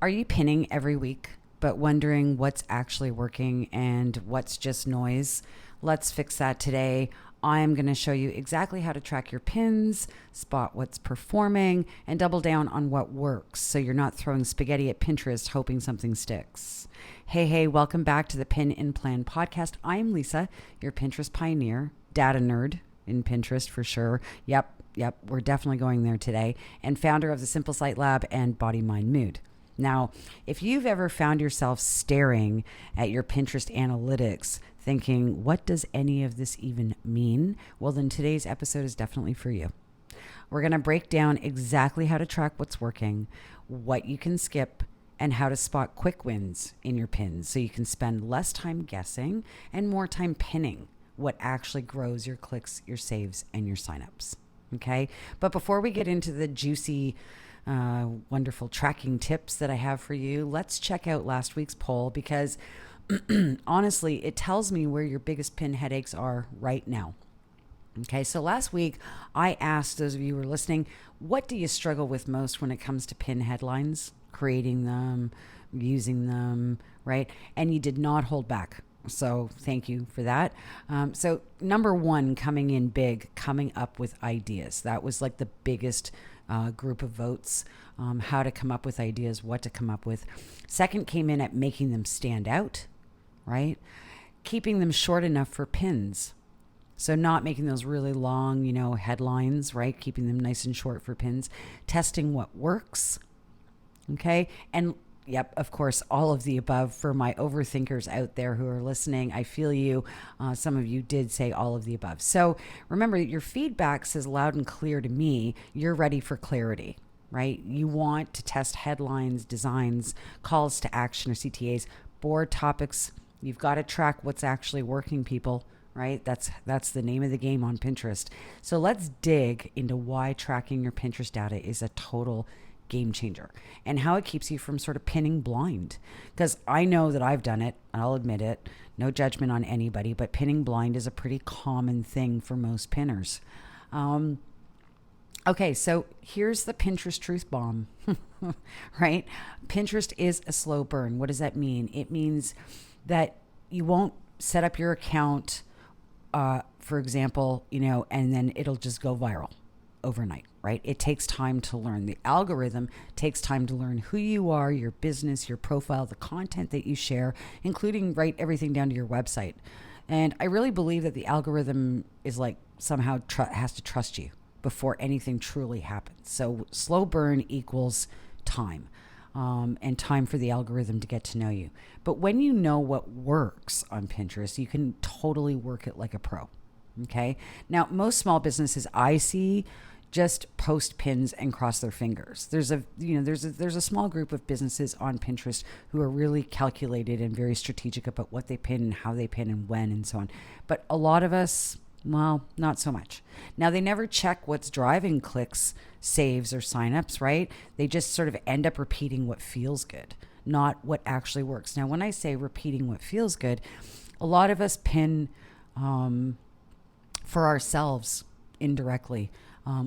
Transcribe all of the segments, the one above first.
Are you pinning every week, but wondering what's actually working and what's just noise? Let's fix that today. I'm going to show you exactly how to track your pins, spot what's performing, and double down on what works so you're not throwing spaghetti at Pinterest hoping something sticks. Hey, welcome back to the Pin and Plan podcast. I'm Lisa, your Pinterest pioneer, data nerd in Pinterest for sure. Yep, we're definitely going there today, and founder of the Simple Site Lab and Body Mind Mood. Now, if you've ever found yourself staring at your Pinterest analytics thinking, what does any of this even mean? Well, then today's episode is definitely for you. We're going to break down exactly how to track what's working, what you can skip, and how to spot quick wins in your pins so you can spend less time guessing and more time pinning what actually grows your clicks, your saves, and your signups. Okay? But before we get into the juicy wonderful tracking tips that I have for you, let's check out last week's poll because honestly, it tells me where your biggest pin headaches are right now. Okay, so last week I asked those of you who are listening, what do you struggle with most when it comes to pin headlines, creating them, using them, right? And you did not hold back. So thank you for that. So number one, coming in big, coming up with ideas. That was like the biggest group of votes, how to come up with ideas, what to come up with. Second came in at making them stand out, right? Keeping them short enough for pins. So not making those really long, headlines, right? Keeping them nice and short for pins. Testing what works, okay? And yep, of course, all of the above for my overthinkers out there who are listening. I feel you. Some of you did say all of the above. So remember, your feedback says loud and clear to me, you're ready for clarity, right? You want to test headlines, designs, calls to action or CTAs, board topics. You've got to track what's actually working, people, right? That's the name of the game on Pinterest. So let's dig into why tracking your Pinterest data is a total game changer and how it keeps you from sort of pinning blind. Because I know that I've done it, and I'll admit it, no judgment on anybody, but pinning blind is a pretty common thing for most pinners. Okay, so here's the Pinterest truth bomb, right? Pinterest is a slow burn. What does that mean? It means that you won't set up your account, for example, and then it'll just go viral overnight, right? It takes time to learn. The algorithm takes time to learn who you are, your business, your profile, the content that you share, including right everything down to your website. And I really believe that the algorithm is like somehow has to trust you before anything truly happens. So slow burn equals time, and time for the algorithm to get to know you. But when you know what works on Pinterest, you can totally work it like a pro. Okay. Now, most small businesses I see just post pins and cross their fingers. There's a small group of businesses on Pinterest who are really calculated and very strategic about what they pin and how they pin and when and so on. But a lot of us, well, not so much. Now, they never check what's driving clicks, saves, or signups, right? They just sort of end up repeating what feels good, not what actually works. Now, when I say repeating what feels good, a lot of us pin for ourselves indirectly.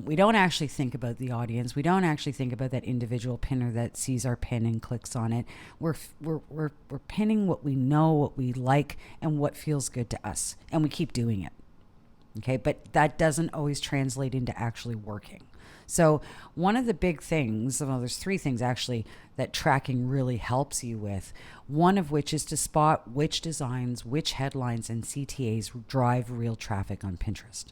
We don't actually think about the audience. We don't actually think about that individual pinner that sees our pin and clicks on it. We're pinning what we know, what we like, and what feels good to us, and we keep doing it. Okay, but that doesn't always translate into actually working. So one of the big things, well, there's three things actually that tracking really helps you with, one of which is to spot which designs, which headlines, and CTAs drive real traffic on Pinterest.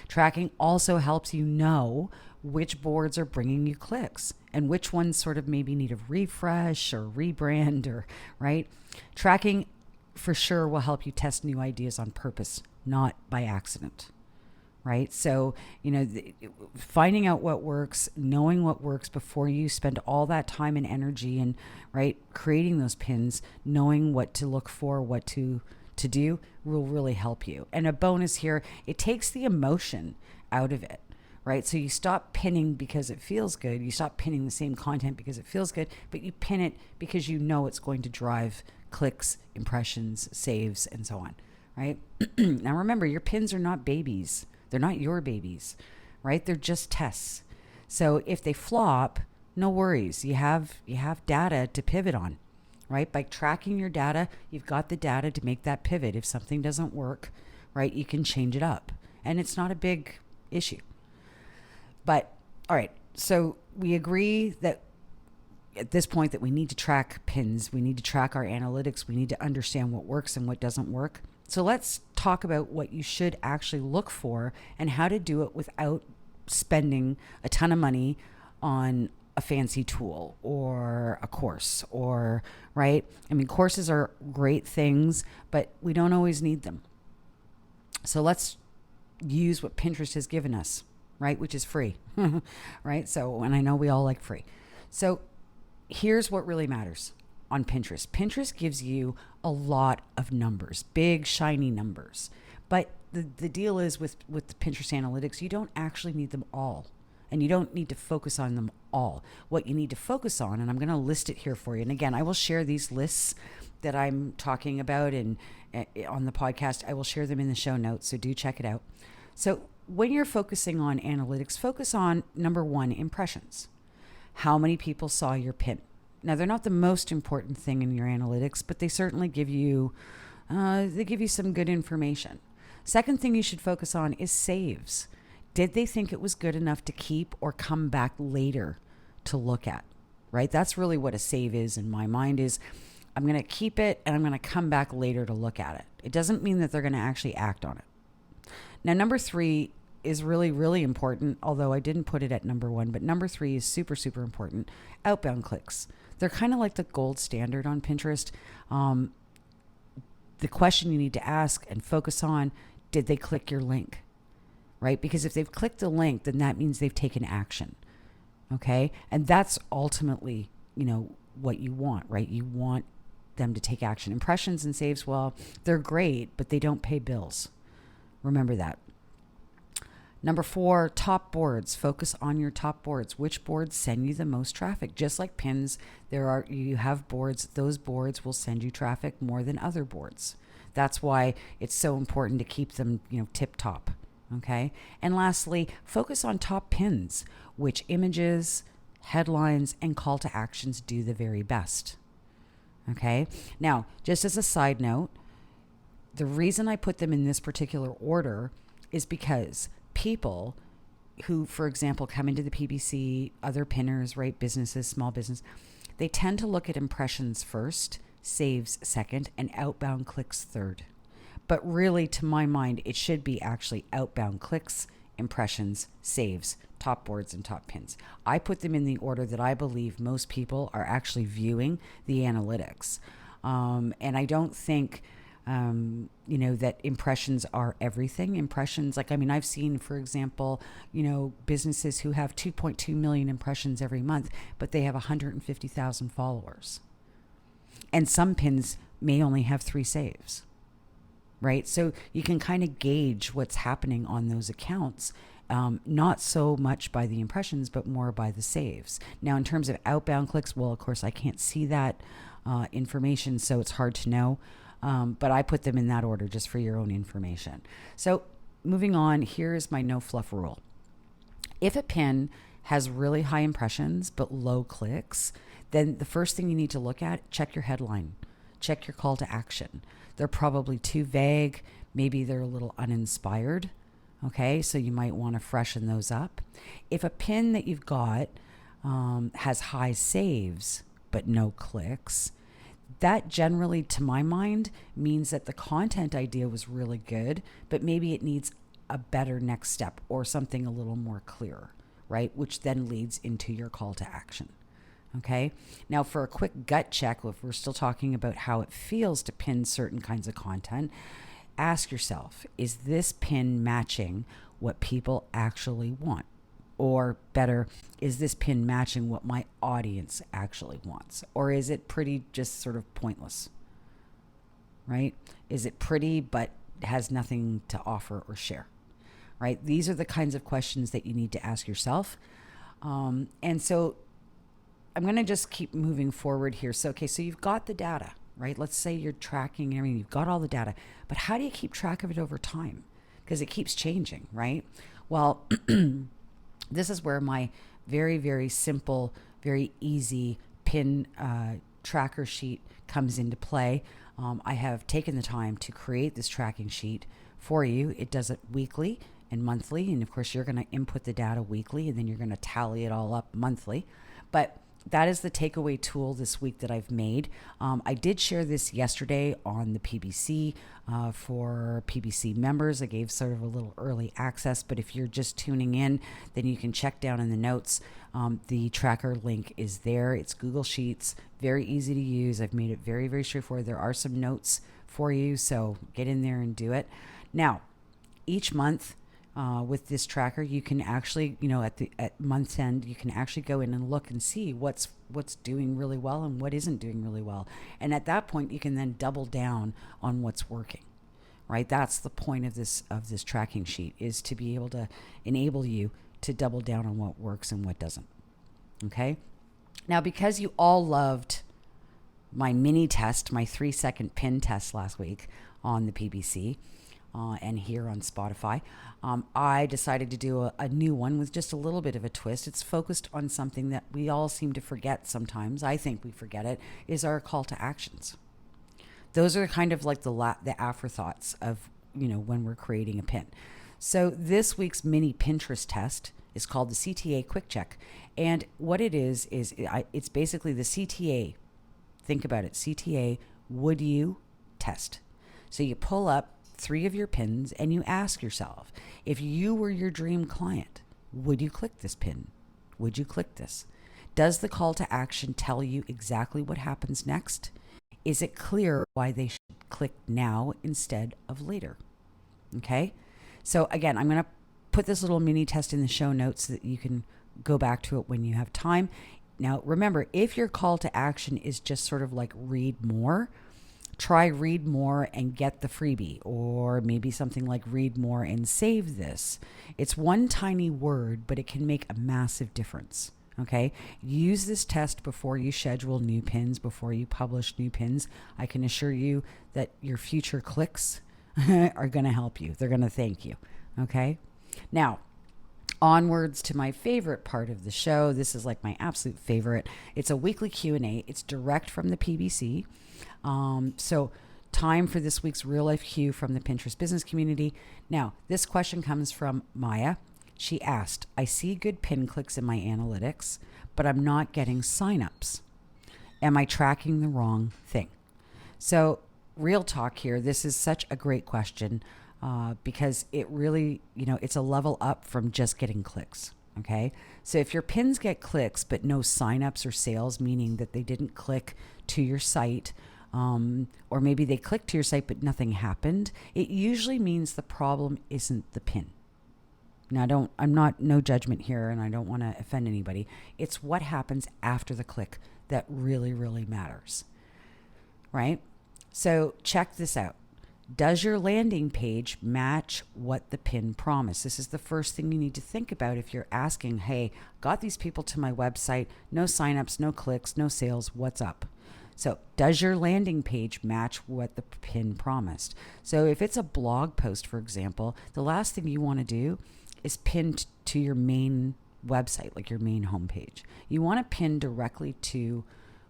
Tracking also helps you know which boards are bringing you clicks and which ones sort of maybe need a refresh or rebrand or, right? Tracking for sure will help you test new ideas on purpose, not by accident. Right? So, finding out what works, knowing what works before you spend all that time and energy and, right, creating those pins, knowing what to look for, what to do will really help you. And a bonus here, it takes the emotion out of it, right? So you stop pinning because it feels good. You stop pinning the same content because it feels good, but you pin it because you know it's going to drive clicks, impressions, saves, and so on, right? Now remember, your pins are not babies. They're not your babies, right? They're just tests. So if they flop, no worries. You have data to pivot on, right? By tracking your data, you've got the data to make that pivot. If something doesn't work, right, you can change it up. And it's not a big issue. But all right, so we agree that at this point that we need to track pins, we need to track our analytics, we need to understand what works and what doesn't work. So let's talk about what you should actually look for and how to do it without spending a ton of money on a fancy tool or a course, or, right? I mean, courses are great things, but we don't always need them. So let's use what Pinterest has given us, right? Which is free, right? So, and I know we all like free. So here's what really matters on Pinterest. Pinterest gives you a lot of numbers, big, shiny numbers. But the deal is with the Pinterest analytics, you don't actually need them all. And you don't need to focus on them all. What you need to focus on, and I'm going to list it here for you. And again, I will share these lists that I'm talking about and on the podcast. I will share them in the show notes, so do check it out. So when you're focusing on analytics, focus on number one, impressions. How many people saw your pin? Now, they're not the most important thing in your analytics, but they certainly give you some good information. Second thing you should focus on is saves. Did they think it was good enough to keep or come back later to look at, right? That's really what a save is in my mind. Is I'm going to keep it and I'm going to come back later to look at it. It doesn't mean that they're going to actually act on it. Now, number three is really, really important, although I didn't put it at number one, but number three is super, super important. Outbound clicks. They're kind of like the gold standard on Pinterest. The question you need to ask and focus on, did they click your link? Right? Because if they've clicked the link, then that means they've taken action. Okay? And that's ultimately, what you want, right? You want them to take action. Impressions and saves, well, they're great, but they don't pay bills. Remember that. Number four, top boards. Focus on your top boards. Which boards send you the most traffic? Just like pins, you have boards. Those boards will send you traffic more than other boards. That's why it's so important to keep them, tip top. Okay. And lastly, focus on top pins, which images, headlines, and call to actions do the very best. Okay. Now, just as a side note, the reason I put them in this particular order is because people who, for example, come into the PPC, other pinners, right? Businesses, small business, they tend to look at impressions first, saves second, and outbound clicks third. But really, to my mind, it should be actually outbound clicks, impressions, saves, top boards, and top pins. I put them in the order that I believe most people are actually viewing the analytics. And I don't think, that impressions are everything. Impressions, I've seen, for example, businesses who have 2.2 million impressions every month, but they have 150,000 followers. And some pins may only have 3 saves. Right? So you can kind of gauge what's happening on those accounts, not so much by the impressions, but more by the saves. Now, in terms of outbound clicks, well, of course, I can't see that information, so it's hard to know. But I put them in that order just for your own information. So moving on, here's my no fluff rule. If a pin has really high impressions but low clicks, then the first thing you need to look at, check your headline, check your call to action. They're probably too vague. Maybe they're a little uninspired. Okay, so you might want to freshen those up. If a pin that you've got has high saves but no clicks, that generally, to my mind, means that the content idea was really good, but maybe it needs a better next step or something a little more clear, right? Which then leads into your call to action. Okay. Now, for a quick gut check, if we're still talking about how it feels to pin certain kinds of content, ask yourself, is this pin matching what people actually want? Or better, is this pin matching what my audience actually wants? Or is it pretty just sort of pointless? Right? Is it pretty but has nothing to offer or share? Right? These are the kinds of questions that you need to ask yourself. And so I'm going to just keep moving forward here. So you've got the data, right? Let's say you're tracking everything. You've got all the data. But how do you keep track of it over time? Because it keeps changing, right? Well, this is where my very, very simple very easy pin tracker sheet comes into play. I have taken the time to create this tracking sheet for you. It does it weekly and monthly. And of course, you're going to input the data weekly and then you're going to tally it all up monthly. But that is the takeaway tool this week that I've made. I did share this yesterday on the PBC for PBC members. I gave sort of a little early access, but if you're just tuning in, then you can check down in the notes. The tracker link is there. It's Google Sheets, very easy to use. I've made it very, very straightforward. There are some notes for you, so get in there and do it. Now, each month, with this tracker, you can actually, at month's end, you can actually go in and look and see what's doing really well and what isn't doing really well. And at that point, you can then double down on what's working, right? That's the point of this tracking sheet, is to be able to enable you to double down on what works and what doesn't. Okay. Now, because you all loved my mini test, my 3-second pin test last week on the PBC, and here on Spotify, I decided to do a new one with just a little bit of a twist. It's focused on something that we all seem to forget sometimes. I think we forget it, is our call to actions. Those are kind of like the afterthoughts of, when we're creating a pin. So this week's mini Pinterest test is called the CTA Quick Check. And what it is it's basically the CTA. Think about it. CTA, would you test? So you pull up 3 of your pins and you ask yourself, if you were your dream client, would you click this pin? Would you click this? Does the call to action tell you exactly what happens next? Is it clear why they should click now instead of later? Okay. So again, I'm going to put this little mini test in the show notes so that you can go back to it when you have time. Now, remember, if your call to action is just sort of like read more, try read more and get the freebie, or maybe something like read more and save this. It's one tiny word, but it can make a massive difference. Okay. Use this test before you schedule new pins, before you publish new pins. I can assure you that your future clicks are going to help you. They're going to thank you. Okay. Now, onwards to my favorite part of the show. This is like my absolute favorite. It's a weekly Q&A. It's direct from the PBC. So time for this week's real life Q from the Pinterest business community. Now, this question comes from Maya. She asked, I see good pin clicks in my analytics, but I'm not getting signups. Am I tracking the wrong thing? So real talk here. This is such a great question. Because it really, it's a level up from just getting clicks. Okay. So if your pins get clicks, but no signups or sales, meaning that they didn't click to your site, or maybe they clicked to your site, but nothing happened, it usually means the problem isn't the pin. Now, no judgment here, and I don't want to offend anybody. It's what happens after the click that really, really matters. Right. So check this out. Does your landing page match what the pin promised? This is the first thing you need to think about if you're asking, hey, got these people to my website, no signups, no clicks, no sales, what's up? So does your landing page match what the pin promised? So if it's a blog post, for example, the last thing you want to do is pin to your main website, like your main homepage. You want to pin directly to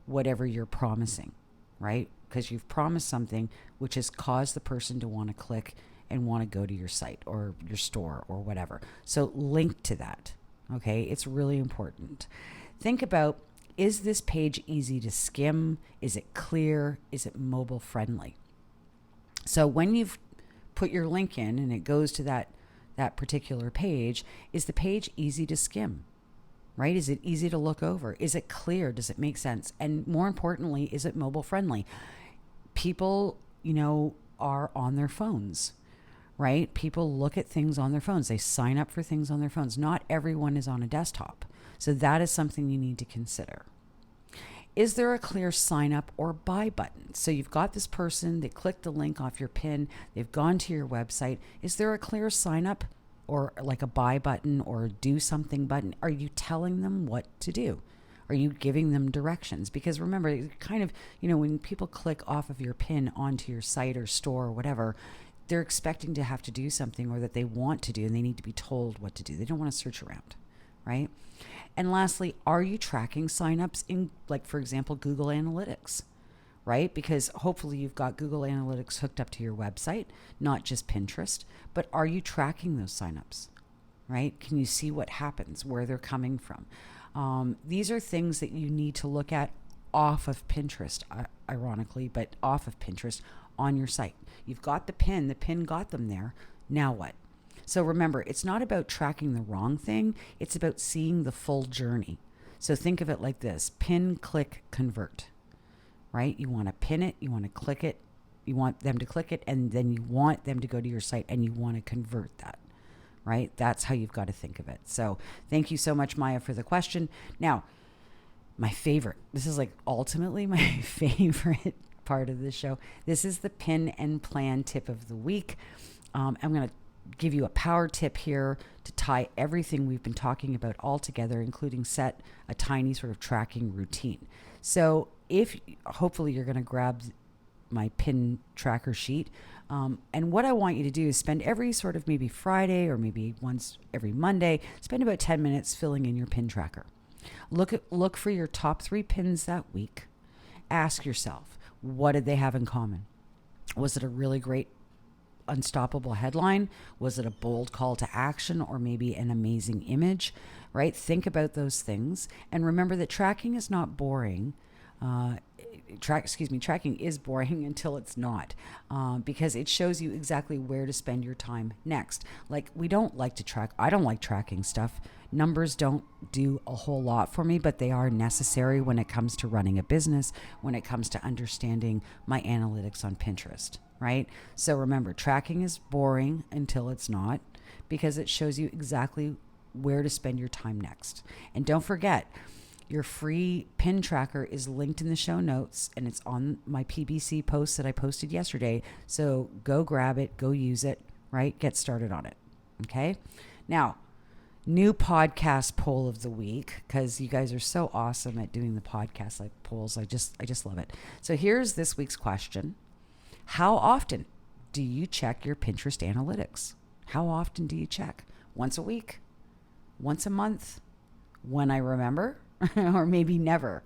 whatever you're promising, right? Because you've promised something which has caused the person to want to click and want to go to your site or your store or whatever. So link to that. Okay. It's really important. Think about, is this page easy to skim? Is it clear? Is it mobile friendly? So when you've put your link in and it goes to that particular page, is the page easy to skim? Right? Is it easy to look over? Is it clear? Does it make sense? And more importantly, is it mobile friendly? People, are on their phones, right? People look at things on their phones. They sign up for things on their phones. Not everyone is on a desktop. So that is something you need to consider. Is there a clear sign up or buy button? So you've got this person, they clicked the link off your pin, they've gone to your website. Is there a clear sign up or like a buy button or do something button? Are you telling them what to do? Are you giving them directions? Because remember, kind of, when people click off of your pin onto your site or store or whatever, they're expecting to have to do something or that they want to do, and they need to be told what to do. They don't want to search around, right? And lastly, are you tracking signups in, like, for example, Google Analytics, right? Because hopefully you've got Google Analytics hooked up to your website, not just Pinterest, but are you tracking those signups, right? Can you see what happens, where they're coming from? These are things that you need to look at off of Pinterest, ironically, but off of Pinterest on your site. You've got the pin got them there. Now what? So remember, it's not about tracking the wrong thing. It's about seeing the full journey. So think of it like this: pin, click, convert, right? You want to pin it, you want to click it, you want them to click it, and then you want them to go to your site and you want to convert that, right? That's how you've got to think of it. So thank you so much, Maya, for the question. Now, my favorite, this is like ultimately my favorite part of the show. This is the pin and plan tip of the week. I'm going to give you a power tip here to tie everything we've been talking about all together, including set a tiny sort of tracking routine. So if hopefully you're going to grab my pin tracker sheet. And what I want you to do is spend every sort of maybe Friday or maybe once every Monday, spend about 10 minutes filling in your pin tracker. Look for your top 3 pins that week. Ask yourself, what did they have in common? Was it a really great unstoppable headline? Was it a bold call to action, or maybe an amazing image, right? Think about those things. And remember that tracking is not boring. Tracking is boring until it's not, because it shows you exactly where to spend your time next. Like, we don't like to track. I don't like tracking stuff. Numbers don't do a whole lot for me, but they are necessary when it comes to running a business, when it comes to understanding my analytics on Pinterest, right? So remember, tracking is boring until it's not, because it shows you exactly where to spend your time next. And don't forget, your free pin tracker is linked in the show notes, and it's on my PBC post that I posted yesterday. So go grab it, go use it, right? Get started on it. Okay. Now, new podcast poll of the week, because you guys are so awesome at doing the podcast like polls. I just love it. So here's this week's question. How often do you check your Pinterest analytics? How often do you check? Once a week? Once a month? When I remember? Or maybe never.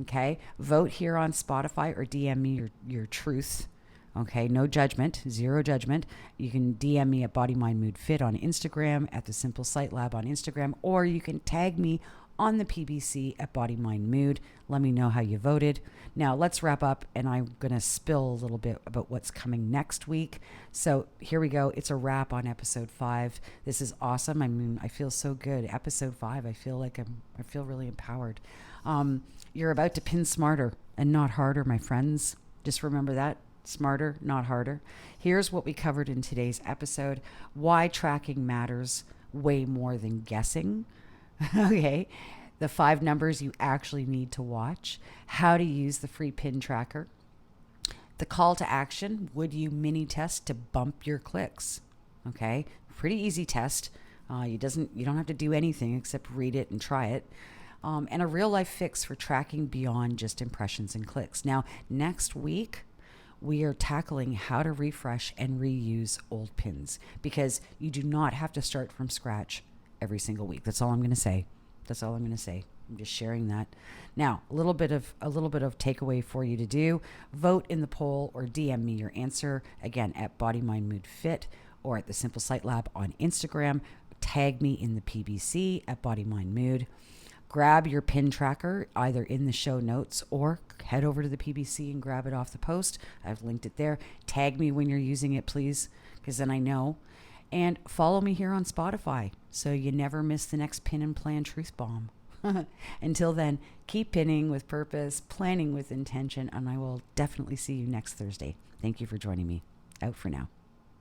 Okay. Vote here on Spotify or DM me your truth. Okay. No judgment, zero judgment. You can DM me at Body Mind Mood Fit on Instagram, at the Simple Sight Lab on Instagram, or you can tag me on the PBC at Body Mind Mood. Let me know how you voted. Now let's wrap up, and I'm going to spill a little bit about what's coming next week. So here we go. It's a wrap on episode 5. This is awesome. I mean, I feel so good. Episode 5, I feel really empowered. You're about to pin smarter and not harder, my friends. Just remember that. Smarter, not harder. Here's what we covered in today's episode: why tracking matters way more than guessing. Okay. The 5 numbers you actually need to watch, how to use the free pin tracker, the call to action: would you mini test to bump your clicks? Okay. Pretty easy test. You don't have to do anything except read it and try it. And a real life fix for tracking beyond just impressions and clicks. Now, next week, we are tackling how to refresh and reuse old pins, because you do not have to start from scratch every single week. That's all I'm going to say. I'm just sharing that. Now, a little bit of takeaway for you to do. Vote in the poll or DM me your answer, again, at Body Mind Mood Fit or at the Simple Sight Lab on Instagram. Tag me in the PBC at Body Mind Mood. Grab your pin tracker either in the show notes or head over to the PBC and grab it off the post. I've linked it there. Tag me when you're using it, please, because then I know. And follow me here on Spotify so you never miss the next pin and plan truth bomb. Until then, keep pinning with purpose, planning with intention, and I will definitely see you next Thursday. Thank you for joining me. Out for now.